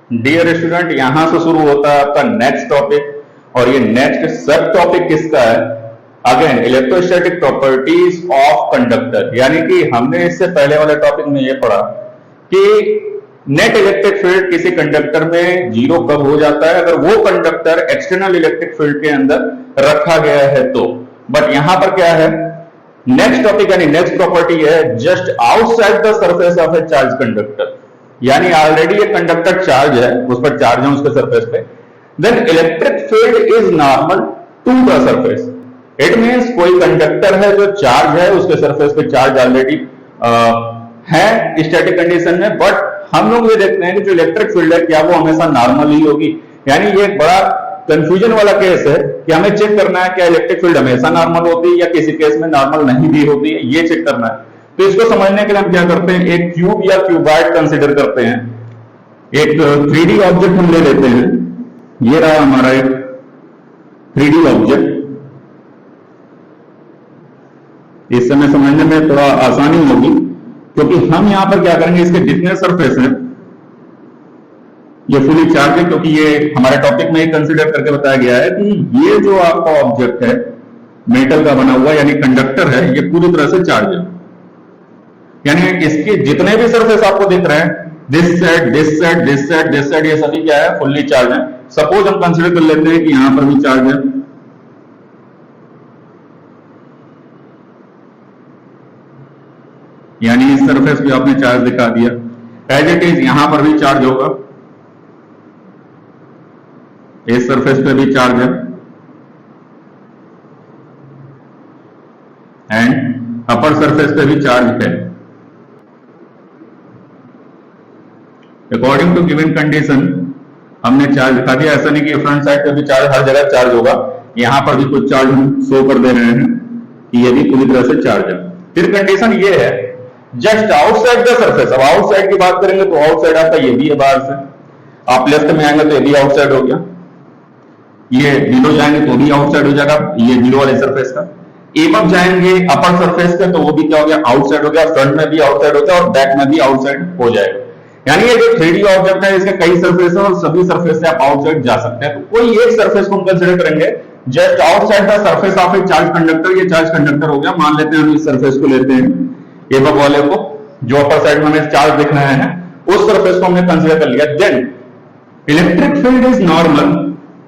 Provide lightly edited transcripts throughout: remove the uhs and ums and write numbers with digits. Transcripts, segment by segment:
Dear student, यहां से शुरू होता है आपका नेक्स्ट टॉपिक और ये नेक्स्ट सब टॉपिक किसका है? Again electrostatic properties of conductor. यानी कि हमने इससे पहले वाले टॉपिक में ये पढ़ा कि नेट इलेक्ट्रिक फील्ड किसी कंडक्टर में जीरो कब हो जाता है, अगर वो कंडक्टर एक्सटर्नल इलेक्ट्रिक फील्ड के अंदर रखा गया है तो। बट यहां पर क्या है, नेक्स्ट टॉपिक यानी नेक्स्ट प्रॉपर्टी है just outside the surface of a charge conductor. यानी ऑलरेडी ये कंडक्टर चार्ज है, उस पर चार्ज है उसके सरफेस पे, then electric field is normal to the surface. It means कोई कंडक्टर है जो चार्ज है, उसके सरफेस पे चार्ज ऑलरेडी है स्टैटिक कंडीशन में, बट हम लोग ये देखते हैं कि जो इलेक्ट्रिक फील्ड है क्या वो हमेशा नॉर्मल ही होगी। यानी ये एक बड़ा कंफ्यूजन वाला केस है कि हमें चेक करना है क्या इलेक्ट्रिक फील्ड हमेशा नॉर्मल होती है या किसी केस में नॉर्मल नहीं भी होती है, ये चेक करना है। तो इसको समझने के लिए हम क्या करते हैं, एक क्यूब या क्यूबॉइड कंसीडर करते हैं। एक 3D ऑब्जेक्ट हम ले लेते हैं, ये रहा हमारा एक 3D ऑब्जेक्ट। इस समय समझने में थोड़ा आसानी होगी क्योंकि हम यहां पर क्या करेंगे, इसके जितने सरफेस हैं ये फुली चार्ज है, क्योंकि ये हमारे टॉपिक में ही कंसीडर करके बताया गया है कि ये जो आपका ऑब्जेक्ट है मेटल का बना हुआ यानी कंडक्टर है, ये पूरी तरह से चार्ज है। यानी इसके जितने भी सरफेस आपको दिख रहे हैं, this side this side this side this side, ये सभी क्या है, फुल्ली चार्ज है। सपोज हम कंसीडर कर लेते हैं कि यहां पर भी चार्ज है, यानी इस सरफेस पे आपने चार्ज दिखा दिया। एज इट इज यहां पर भी चार्ज होगा, इस सरफेस पे भी चार्ज है, एंड अपर सरफेस पे भी चार्ज है। अकॉर्डिंग टू गिवन कंडीशन हमने चार्ज दिखा दिया। ऐसा नहीं कि फ्रंट साइड पे भी चार्ज, हर जगह चार्ज होगा, यहां पर भी कुछ चार्ज हम शो कर दे रहे हैं कि ये भी पूरी तरह से चार्ज है। फिर कंडीशन ये है जस्ट आउटसाइड द सरफेस। अब आउटसाइड की बात करेंगे तो आउटसाइड आपका ये भी है, बाहर से आप लेफ्ट में आएंगे तो ये भी आउटसाइड हो गया, ये जीरो जाएंगे तो भी आउटसाइड हो जाएगा, ये जीरो वाले सरफेस का। एबव जाएंगे अपर सरफेस पे तो वो भी क्या हो गया, आउटसाइड हो गया। फ्रंट में भी आउटसाइड होता है और बैक में भी आउटसाइड हो जाएगा। यानी ये जो 3D ऑब्जेक्ट है इसके कई सरफेस है और सभी सरफेस से आप आउटसाइड जा सकते हैं। तो कोई एक सरफेस को हम कंसीडर करेंगे just outside the surface of a charge conductor. ये चार्ज कंडक्टर हो गया, मान लेते हैं हम इस सरफेस को लेते हैं, एबव वाले को, जो अपर साइड में हमें चार्ज दिख रहे हैं, उस सरफेस को हमने कंसीडर कर लिया। Then electric field is normal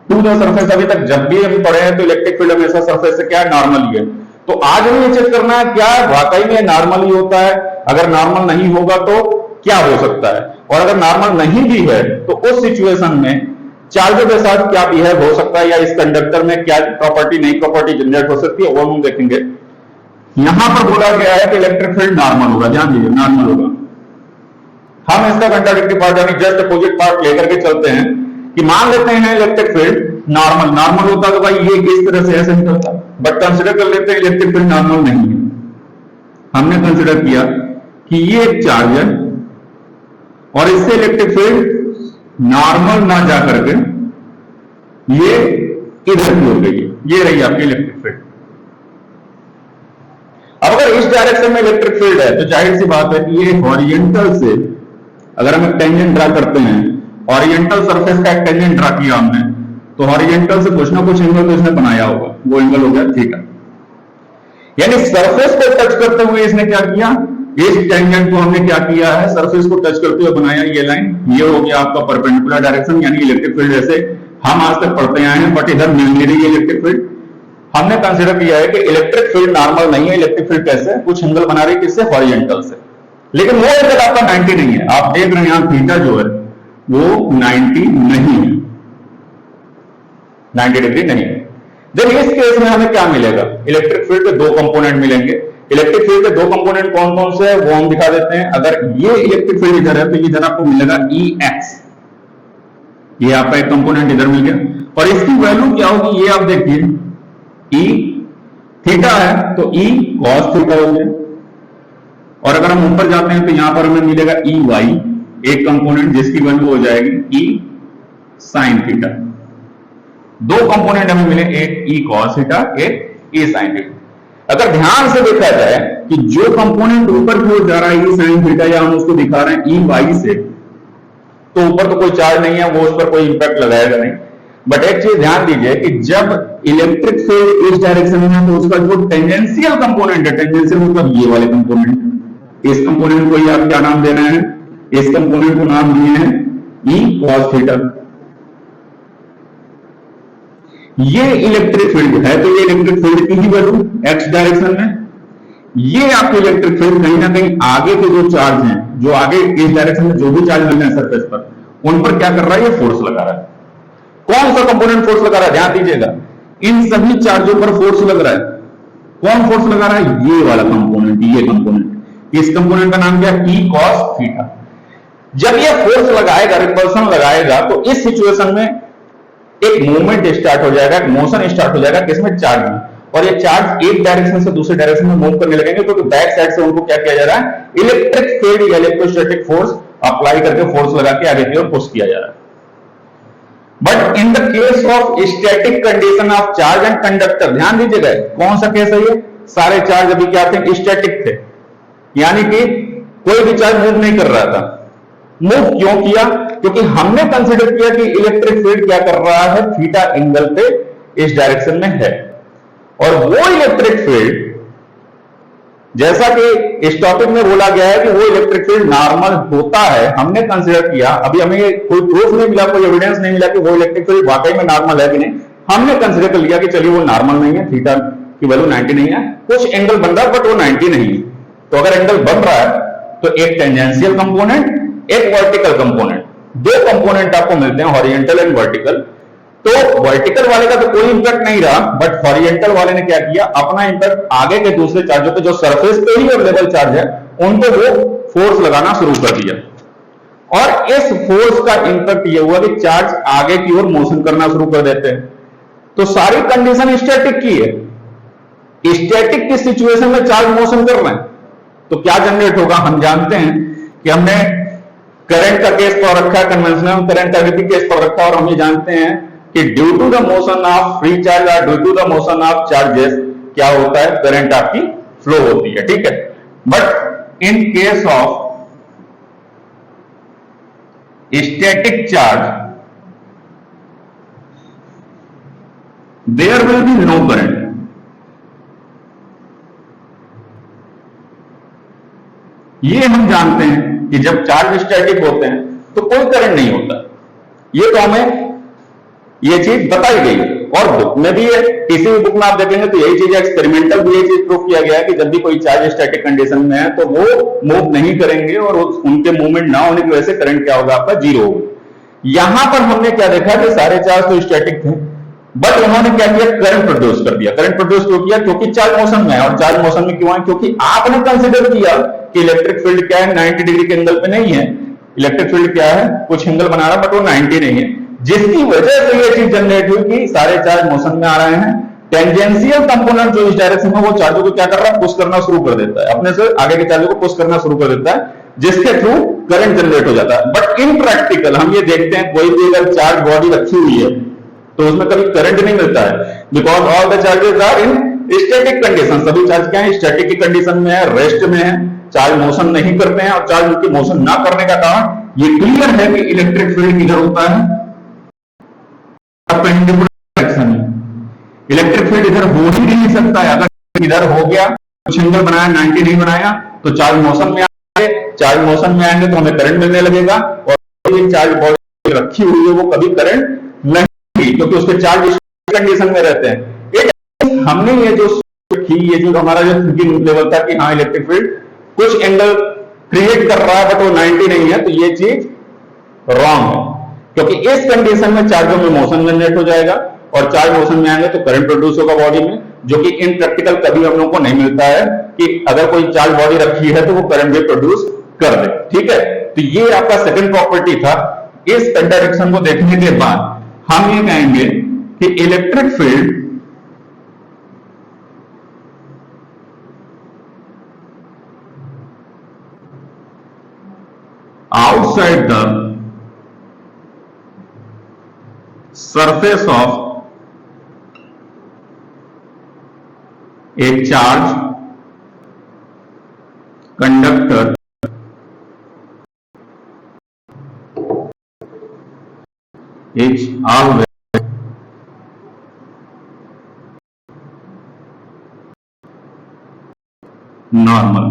to the surface. अभी तक जब भी हम पढ़े हैं तो इलेक्ट्रिक फील्ड हमेशा सरफेस से क्या है, नॉर्मल ही है। तो आज हमें ये चेक करना है क्या वाकई में नॉर्मल ही होता है, अगर नॉर्मल नहीं होगा तो क्या हो सकता है, और अगर नॉर्मल नहीं भी है तो उस सिचुएशन में चार्जर के साथ क्या बिहेव हो सकता है या इस कंडक्टर में क्या प्रॉपर्टी नई प्रॉपर्टी जनरेट हो सकती है, वो हम देखेंगे। यहां पर बोला गया है कि इलेक्ट्रिक फील्ड नॉर्मल होगा, ध्यान दीजिए नॉर्मल होगा। हम इसका कंट्राडिक्टरी पार्ट यानी जस्ट अपोजिट पार्ट लेकर के चलते हैं कि मान लेते हैं इलेक्ट्रिक फील्ड नॉर्मल होता तो भाई ये इस तरह से ऐसे निकलता, बट कंसिडर कर लेते हैं इलेक्ट्रिक फील्ड नॉर्मल नहीं है। हमने कंसिडर किया कि ये एक चार्ज है और इससे इलेक्ट्रिक फील्ड नॉर्मल ना जा करके ये इधर की हो गई, ये रही आपकी इलेक्ट्रिक फील्ड। अब अगर इस डायरेक्शन में इलेक्ट्रिक फील्ड है तो जाहिर सी बात है कि ये हॉरिजॉन्टल से, अगर हम एक टेंजेंट ड्रा करते हैं, हॉरिजॉन्टल सरफेस का एक टेंजेंट ड्रा किया हमने, तो हॉरिजॉन्टल से कुछ ना कुछ एंगल तो इसने बनाया होगा, वो एंगल हो गया थीटा। यानी सरफेस को टच करते हुए इसने क्या किया, इस टेंजेंट को हमने क्या किया है, सरफेस को टच करते हुए बनाया ये लाइन। ये हो गया आपका परपेंडिकुलर डायरेक्शन, यानी इलेक्ट्रिक फील्ड जैसे हम आज तक पढ़ते आए हैं, बट इधर मिल नहीं रही है इलेक्ट्रिक फील्ड। हमने कंसिडर किया है कि इलेक्ट्रिक फील्ड नॉर्मल नहीं है, इलेक्ट्रिक फील्ड कैसे कुछ एंगल बना रही है, किससे, हॉरिजॉन्टल से। लेकिन वो एंगल आपका 90 नहीं है, आप देख रहे हैं यहां थीटा जो है वो 90 नहीं है, 90 डिग्री नहीं है। जब इस केस में हमें क्या मिलेगा, इलेक्ट्रिक फील्ड के दो कंपोनेंट मिलेंगे। इलेक्ट्रिक फील्ड के दो कंपोनेंट कौन कौन से है वो हम दिखा देते हैं। अगर ये इलेक्ट्रिक फील्ड इधर है तो इधर आपको मिलेगा EX, ये आपका एक कंपोनेंट इधर मिल गया, और इसकी वैल्यू क्या होगी ये आप देखिए, E थीटा है तो E cos थीटा हो गया, और अगर हम ऊपर जाते हैं तो यहां पर हमें मिलेगा EY, एक कंपोनेंट जिसकी वैल्यू हो जाएगी E sin थीटा। दो कंपोनेंट हमें मिले, एक E cos थीटा, एक E sin थीटा। अगर ध्यान से देखा जाए कि जो कंपोनेंट ऊपर की ओर जा रहा है E sin थीटा, या हम उसको दिखा रहे हैं EY से, तो ऊपर तो कोई चार्ज नहीं है, वो उस पर कोई इंपैक्ट लगाएगा नहीं। बट एक चीज ध्यान दीजिए कि जब इलेक्ट्रिक फील्ड इस डायरेक्शन में है तो उसका जो टेंजेंशियल कंपोनेंट है, टेंजेंशियल मतलब ये वाले कंपोनेंट, इस कंपोनेंट को ही आप क्या नाम देना है, इस कंपोनेंट को नाम दिए हैं ई कॉस थीटा। ये इलेक्ट्रिक फील्ड है तो ये इलेक्ट्रिक फील्ड की ही वैल्यू एक्स डायरेक्शन में, ये आपके इलेक्ट्रिक फील्ड कहीं ना कहीं आगे के जो चार्ज हैं, जो आगे इस डायरेक्शन में जो भी चार्ज मिल रहे हैं सरफेस पर, उन पर क्या कर रहा है, ये फोर्स लगा रहा है। कौन सा कंपोनेंट फोर्स लगा रहा है, ध्यान दीजिएगा, इन सभी चार्जों पर फोर्स लग रहा है। कौन फोर्स लगा रहा है, ये वाला कंपोनेंट, ये कंपोनेंट। इस कंपोनेंट का नाम क्या है, ई कॉस थीटा। जब ये फोर्स लगाएगा, रिपल्सन लगाएगा, तो इस सिचुएशन में एक मूवमेंट स्टार्ट हो जाएगा, एक मोशन स्टार्ट हो जाएगा, किसमें, चार्ज में। और ये चार्ज एक डायरेक्शन से दूसरे डायरेक्शन में मूव करने लगेंगे, क्योंकि बैक साइड से उनको क्या किया जा रहा है, इलेक्ट्रिक फील्ड या इलेक्ट्रोस्टैटिक फोर्स अप्लाई करके फोर्स लगा के आगे की ओर पुश किया जा रहा है। But in the case of static condition of charge and conductor, ध्यान दीजिएगा कौन सा केस है ये, सारे चार्ज अभी क्या थे, स्टैटिक थे, यानी कि कोई भी चार्ज मूव नहीं कर रहा था। मूव क्यों किया, क्योंकि हमने कंसीडर किया कि इलेक्ट्रिक फील्ड क्या कर रहा है, थीटा एंगल पे इस डायरेक्शन में है। और वो इलेक्ट्रिक फील्ड, जैसा कि इस टॉपिक में बोला गया है कि वो इलेक्ट्रिक फील्ड नॉर्मल होता है, हमने कंसीडर किया, अभी हमें कोई प्रूफ नहीं मिला, कोई एविडेंस नहीं मिला कि वो इलेक्ट्रिक फील्ड वाकई में नॉर्मल है कि नहीं। हमने कंसीडर कर लिया कि चलिए वो नॉर्मल नहीं है, थीटा की वैल्यू 90 नहीं है, कुछ एंगल बन रहा है बट वो 90 नहीं है। तो अगर एंगल बन रहा है तो एक टेंजेंशियल कंपोनेंट, एक वर्टिकल कंपोनेंट, दो कंपोनेंट आपको मिलते हैं, हॉरिजॉन्टल एंड वर्टिकल। तो वर्टिकल वाले का तो कोई इंपैक्ट नहीं रहा, बट हॉरिजॉन्टल वाले ने क्या किया, अपना इंपैक्ट आगे के दूसरे चार्जों पे जो सरफेस पे ही अवेलेबल चार्ज है उन पे वो फोर्स लगाना शुरू कर दिया। और इस फोर्स का इंपैक्ट ये हुआ कि चार्ज आगे की ओर मोशन करना शुरू कर देते हैं। तो सारी कंडीशन स्टैटिक की है। स्टैटिक की सिचुएशन में चार्ज मोशन कर रहे हैं तो क्या जनरेट होगा, हम जानते हैं कि हमने करंट का केस पढ़ रखा है, कन्वेंशनल करंट का भी केस पढ़ रखा है, और हम ये जानते हैं कि due to the motion of free charge और due to the motion of charges क्या होता है, करंट आपकी फ्लो होती है, ठीक है। But in case of static charge there will be no current. ये हम जानते हैं कि जब चार्ज स्टैटिक होते हैं तो कोई करंट नहीं होता। ये तो हमें ये चीज बताई गई, और बुक में भी है, किसी भी बुक में आप देखेंगे तो यही चीज, एक्सपेरिमेंटल भी यही चीज प्रूव किया गया है कि जब भी कोई चार्ज स्टैटिक कंडीशन में है तो वो मूव नहीं करेंगे, और उनके मूवमेंट ना होने की वजह से करंट क्या होगा, आपका जीरो होगा। यहां पर हमने क्या देखा कि सारे चार्ज तो स्टैटिक थे, बट उन्होंने क्या किया, करंट प्रोड्यूस कर दिया। करंट प्रोड्यूस क्यों किया, क्योंकि चार्ज मोशन में है, और चार्ज मोशन में क्यों है, क्योंकि आपने कंसिडर किया कि इलेक्ट्रिक फील्ड क्या है, 90 डिग्री के एंगल पे नहीं है। इलेक्ट्रिक फील्ड क्या है, कुछ एंगल बना रहा बट वो 90 नहीं है, जिसकी वजह से ये चीज जनरेट हुई कि सारे चार्ज मोशन में आ रहे हैं। टेंजेंशियल कंपोनेंट जो इस डायरेक्शन में, वो चार्जों को क्या कर रहा है, पुश करना शुरू कर देता है, अपने से आगे के चार्जों को पुश करना शुरू कर देता है, जिसके थ्रू करंट जनरेट हो जाता है। बट इन प्रैक्टिकल हम ये देखते हैं, कोई भी अगर चार्ज बॉडी रखी हुई है तो उसमें कभी करंट नहीं मिलता है, because all the charges are in static condition. सभी चार्ज क्या है, स्टैटिक की कंडीशन में है, रेस्ट में है, चार्ज मोशन नहीं करते हैं। और चार्ज के मोशन ना करने का कारण ये क्लियर है कि इलेक्ट्रिक फील्ड किधर होता है, डायरेक्शन में। इलेक्ट्रिक फील्ड इधर हो ही नहीं सकता है, अगर इधर हो गया, कुछ एंगल बनाया, 90 नहीं बनाया, तो चार्ज मोशन में आएंगे, चार्ज मोशन में आएंगे तो हमें करंट मिलने लगेगा, और चार्ज बॉडी रखी हुई है वो कभी करंट नहीं, क्योंकि उसके चार्ज कंडीशन में रहते हैं। हमने ये जो ये जो हमारा जो थिंकिंग लेवल था कि हाँ इलेक्ट्रिक फील्ड कुछ एंगल क्रिएट कर रहा है बट वो 90 नहीं है, तो ये चीज रॉन्ग है, क्योंकि इस कंडीशन में चार्जों में मोशन जनरेट हो जाएगा, और चार्ज मोशन में आएंगे तो करंट प्रोड्यूस होगा बॉडी में, जो कि इन प्रैक्टिकल कभी हम लोगों को नहीं मिलता है कि अगर कोई चार्ज बॉडी रखी है तो वो करंट भी प्रोड्यूस कर दे, ठीक है। तो ये आपका सेकंड प्रॉपर्टी था। इस डायरेक्शन को देखने के बाद हम ये कहेंगे कि electric field outside the surface of a charge conductor It's always normal।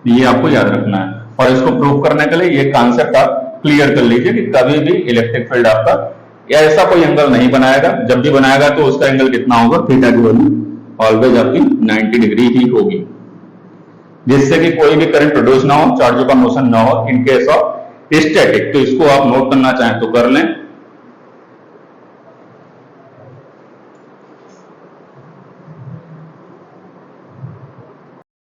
ये आपको याद रखना है, और इसको प्रूव करने के लिए ये कॉन्सेप्ट आप क्लियर कर लीजिए कि कभी भी इलेक्ट्रिक फील्ड आपका या ऐसा कोई एंगल नहीं बनाएगा, जब भी बनाएगा तो उसका एंगल कितना होगा, थीटा की वैल्यू ऑलवेज आपकी 90 डिग्री ही होगी, जिससे कि कोई भी करंट प्रोड्यूस ना हो, चार्जों का मोशन ना हो इन केस ऑफ स्टैटिक। तो इसको आप नोट करना चाहें तो कर लें।